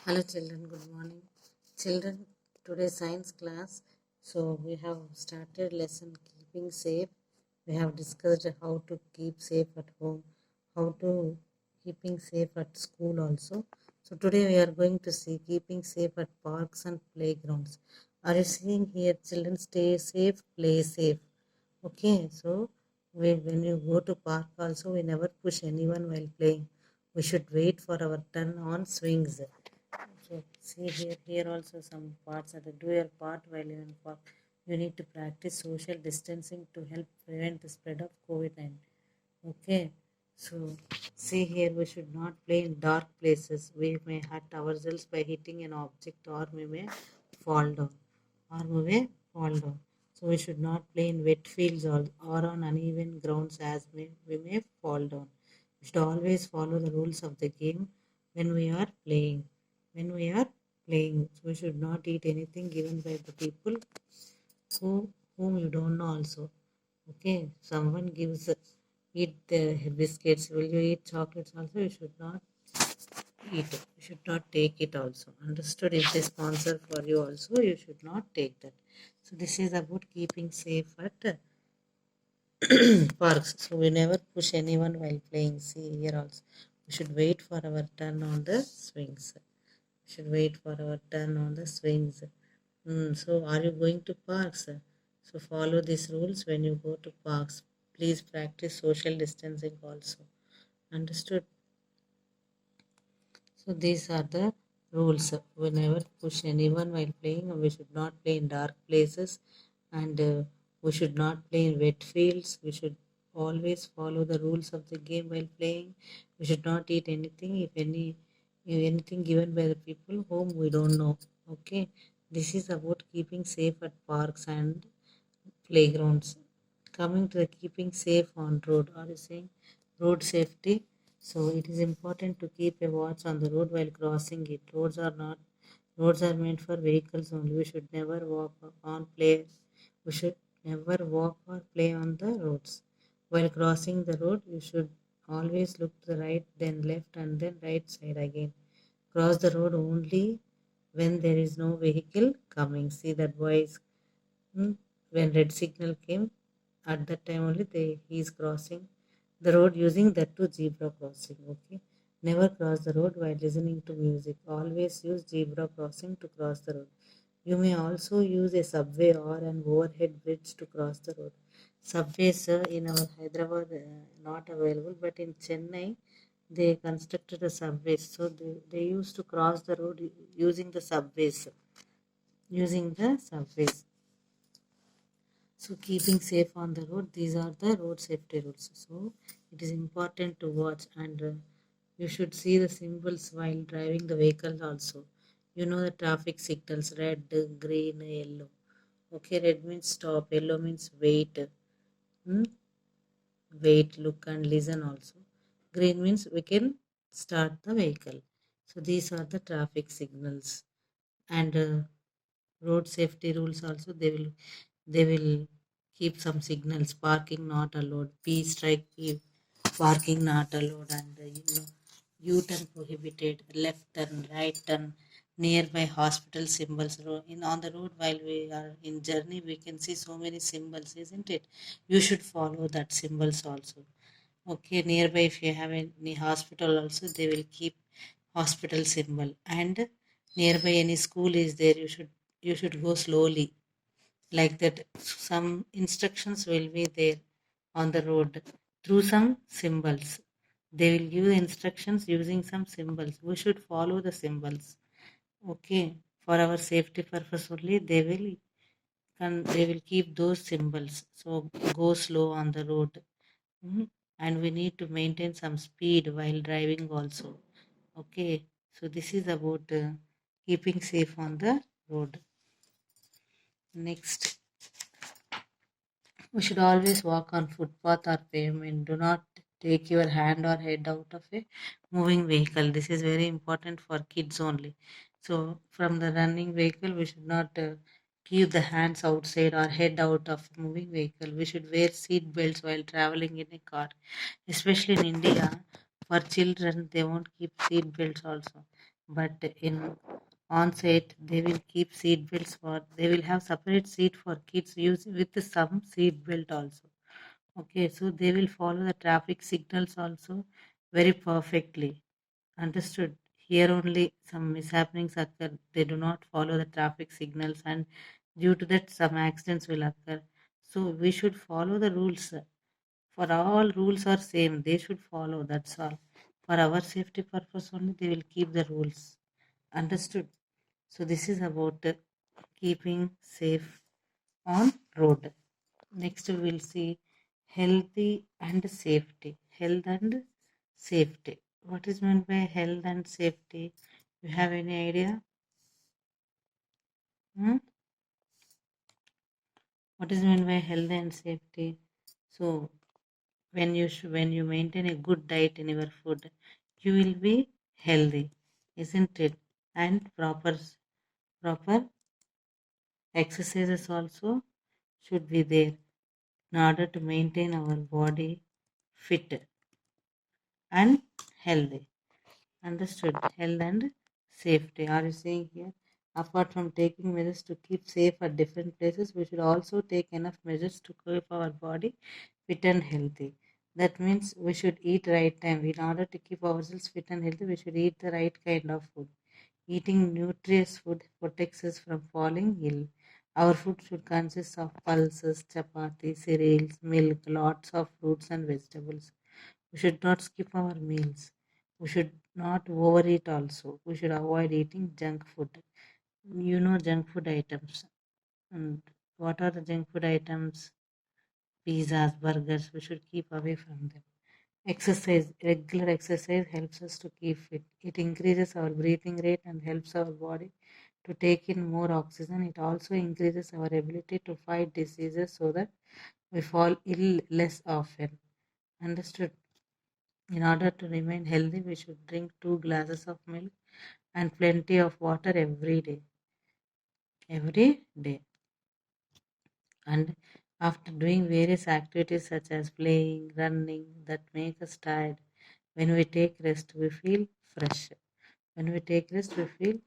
Hello children, good morning. Children, today science class. So we have started lesson keeping safe. We have discussed how to keep safe at home, how to keeping safe at school also. So today we are going to see keeping safe at parks and playgrounds. Are you seeing here children stay safe, play safe? Okay, so when you go to park also we never push anyone while playing. We should wait for our turn on swings. So see here also some parts are the do your part while you're in park. You need to practice social distancing to help prevent the spread of COVID-19. Okay, so see here we should not play in dark places. We may hurt ourselves by hitting an object or we may fall down fall down. So we should not play in wet fields or on uneven grounds as we may fall down. We should always follow the rules of the game when we are playing. When we are playing, so we should not eat anything given by the people whom you don't know also. Okay, someone gives eat the biscuits. Will you eat chocolates also? You should not eat it. You should not take it also. Understood? If they sponsor for you also, you should not take that. So this is about keeping safe at parks. So we never push anyone while playing. See here also. We should wait for our turn on the swings. We should wait for our turn on the swings. So are you going to parks? So follow these rules when you go to parks. Please practice social distancing also. Understood? So these are the rules. We never push anyone while playing. We should not play in dark places, and we should not play in wet fields. We should always follow the rules of the game while playing. We should not eat anything if anything given by the people whom we don't know. Okay, this is about keeping safe at parks and playgrounds. Coming to the keeping safe on road, are you saying road safety? So it is important to keep a watch on the road while crossing it. Roads are meant for vehicles only. We should never walk on play. We should never walk or play on the roads. While crossing the road, you should always look to the right, then left, and then right side again. Cross the road only when there is no vehicle coming. See that boy is when red signal came, at that time only he is crossing the road using that to zebra crossing. Okay, never cross the road while listening to music. Always use zebra crossing to cross the road. You may also use a subway or an overhead bridge to cross the road. Subways in our Hyderabad not available, but in Chennai they constructed a subways. So they used to cross the road using the subways. Using the subways. So keeping safe on the road, these are the road safety rules. So it is important to watch and you should see the symbols while driving the vehicle also. You know the traffic signals red, green, yellow. Okay, red means stop, yellow means wait. Hmm? Wait, look and listen also. Green means we can start the vehicle. So these are the traffic signals and road safety rules also they will keep some signals. Parking not allowed, p strike p, parking not allowed, and u-turn prohibited, left turn, right turn, nearby hospital symbols. In on the road while we are in journey we can see so many symbols, isn't it? You should follow that symbols also. Okay, nearby if you have any hospital also they will keep hospital symbol, and nearby any school is there, you should go slowly, like that. Some instructions will be there on the road through some symbols. They will give the instructions using some symbols. We should follow the symbols. Okay, for our safety purpose only they will keep those symbols. So go slow on the road. Mm. And we need to maintain some speed while driving also. Okay, so this is about keeping safe on the road. Next, we should always walk on footpath or pavement. Do not take your hand or head out of a moving vehicle. This is very important for kids only. So, from the running vehicle, we should not keep the hands outside or head out of moving vehicle. We should wear seat belts while traveling in a car. Especially in India, for children, they won't keep seat belts also. but in on-site they will keep seat belts for, they will have separate seat for kids use with some seat belt also. Okay, so they will follow the traffic signals also very perfectly. Understood. Here only some mishappenings occur. They do not follow the traffic signals, and due to that, some accidents will occur. So we should follow the rules. For all rules are same. They should follow. That's all. For our safety purpose only, they will keep the rules. Understood. So this is about keeping safe on road. Next we will see healthy and safety. Health and safety. What is meant by health and safety? You have any idea? Hmm? What is meant by health and safety? So when you maintain a good diet in your food, you will be healthy, isn't it? And proper exercises also should be there in order to maintain our body fit and healthy. Understood. Health and safety. Are you saying here? Apart from taking measures to keep safe at different places, we should also take enough measures to keep our body fit and healthy. That means we should eat right time. In order to keep ourselves fit and healthy, we should eat the right kind of food. Eating nutritious food protects us from falling ill. Our food should consist of pulses, chapati, cereals, milk, lots of fruits and vegetables. We should not skip our meals. We should not overeat also. We should avoid eating junk food. You know junk food items. And what are the junk food items? Pizzas, burgers. We should keep away from them. Exercise, regular exercise helps us to keep fit. It increases our breathing rate and helps our body to take in more oxygen. It also increases our ability to fight diseases so that we fall ill less often. Understood? In order to remain healthy, we should drink 2 glasses of milk and plenty of water every day. Every day. And after doing various activities such as playing, running, that make us tired, when we take rest, we feel fresh. When we take rest, we feel